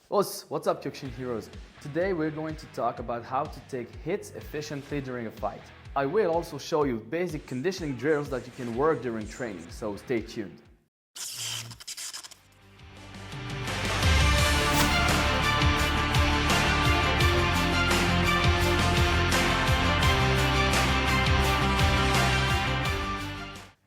What's up, Kyokushin heroes? Today we're going to talk about how to take hits efficiently during a fight. I will also show you basic conditioning drills that you can work during training, so stay tuned.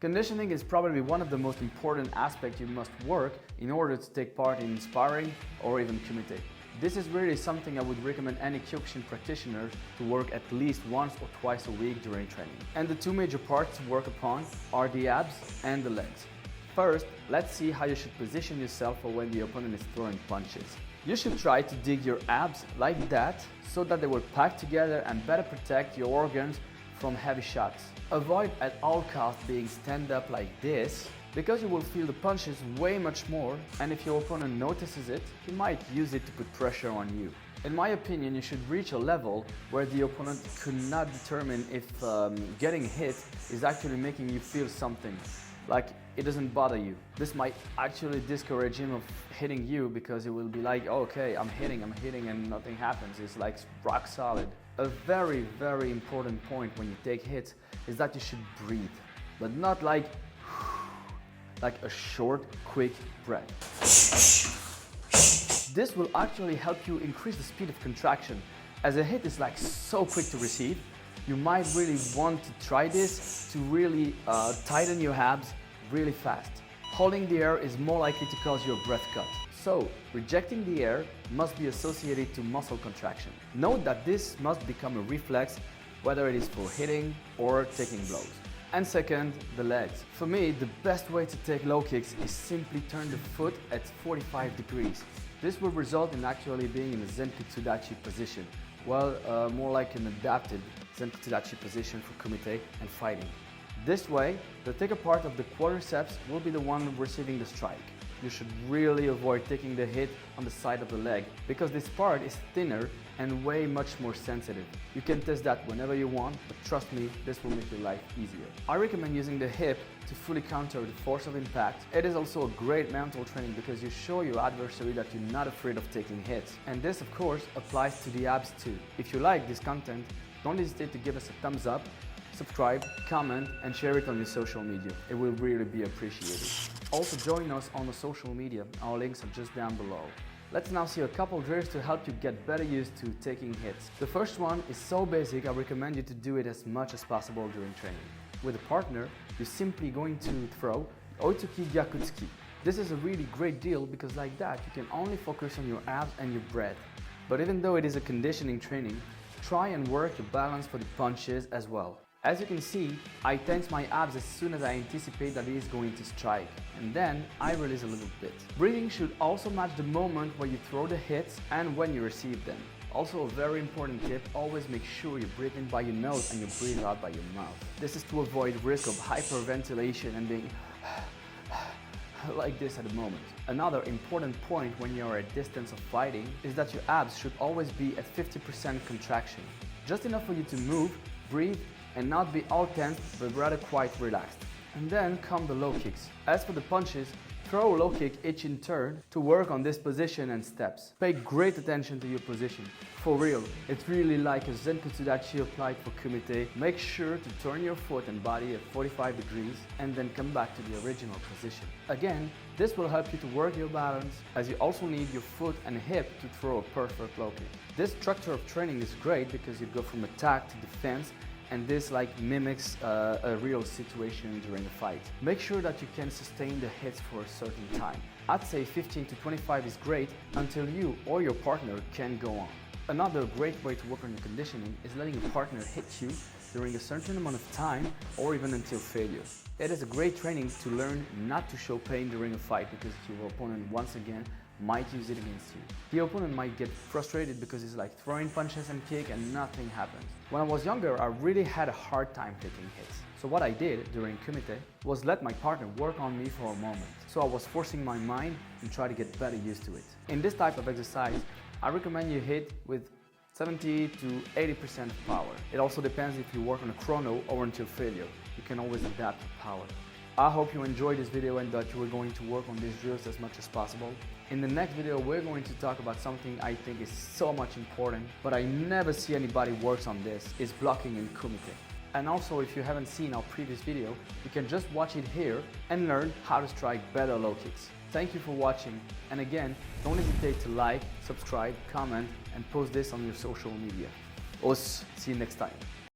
Conditioning is probably one of the most important aspects you must work in order to take part in sparring or even kumite. This is really something I would recommend any Kyokushin practitioner to work at least once or twice a week during training. And the two major parts to work upon are the abs and the legs. First, let's see how you should position yourself for when the opponent is throwing punches. You should try to dig your abs like that so that they will pack together and better protect your organs from heavy shots. Avoid at all costs being stand up like this, because you will feel the punches way much more, and if your opponent notices it, he might use it to put pressure on you. In my opinion, you should reach a level where the opponent could not determine if getting hit is actually making you feel something, like it doesn't bother you. This might actually discourage him of hitting you because he will be like, oh, okay, I'm hitting and nothing happens. It's like rock solid. A very, very important point when you take hits is that you should breathe, but not like a short, quick breath. This will actually help you increase the speed of contraction. As a hit is like so quick to receive, you might really want to try this to really tighten your abs really fast. Holding the air is more likely to cause your breath cut. So, rejecting the air must be associated to muscle contraction. Note that this must become a reflex, whether it is for hitting or taking blows. And second, the legs. For me, the best way to take low kicks is simply turn the foot at 45 degrees. This will result in actually being in a Zenkutsudachi position, well, more like an adapted Zenkutsudachi position for kumite and fighting. This way, the thicker part of the quadriceps will be the one receiving the strike. You should really avoid taking the hit on the side of the leg, because this part is thinner and way much more sensitive. You can test that whenever you want, but trust me, this will make your life easier. I recommend using the hip to fully counter the force of impact. It is also a great mental training because you show your adversary that you're not afraid of taking hits. And this, of course, applies to the abs too. If you like this content, don't hesitate to give us a thumbs up, subscribe, comment, and share it on your social media. It will really be appreciated. Also join us on the social media. Our links are just down below. Let's now see a couple drills to help you get better used to taking hits. The first one is so basic, I recommend you to do it as much as possible during training. With a partner, you're simply going to throw Oitsuki Gyakutsuki. This is a really great deal because like that, you can only focus on your abs and your breath. But even though it is a conditioning training, try and work the balance for the punches as well. As you can see, I tense my abs as soon as I anticipate that he is going to strike, and then I release a little bit. Breathing should also match the moment where you throw the hits and when you receive them. Also, a very important tip, always make sure you breathe in by your nose and you breathe out by your mouth. This is to avoid risk of hyperventilation and being like this at the moment. Another important point when you are at distance of fighting is that your abs should always be at 50% contraction. Just enough for you to move, breathe, and not be all tense, but rather quite relaxed. And then come the low kicks. As for the punches, throw a low kick each in turn to work on this position and steps. Pay great attention to your position. For real, it's really like a Zenkutsudachi applied for kumite. Make sure to turn your foot and body at 45 degrees and then come back to the original position. Again, this will help you to work your balance, as you also need your foot and hip to throw a perfect low kick. This structure of training is great because you go from attack to defense, and this mimics a real situation during a fight. Make sure that you can sustain the hits for a certain time. I'd say 15 to 25 is great until you or your partner can go on. Another great way to work on your conditioning is letting your partner hit you during a certain amount of time or even until failure. It is a great training to learn not to show pain during a fight because your opponent once again might use it against you. The opponent might get frustrated because it's like throwing punches and kick and nothing happens. When I was younger, I really had a hard time taking hits. So what I did during kumite was let my partner work on me for a moment. So I was forcing my mind and try to get better used to it. In this type of exercise, I recommend you hit with 70 to 80% power. It also depends if you work on a chrono or until failure. You can always adapt your power. I hope you enjoyed this video and that you are going to work on these drills as much as possible. In the next video, we're going to talk about something I think is so much important, but I never see anybody works on this, is blocking in kumite. And also, if you haven't seen our previous video, you can just watch it here and learn how to strike better low kicks. Thank you for watching, and again, don't hesitate to like, subscribe, comment, and post this on your social media. See you next time.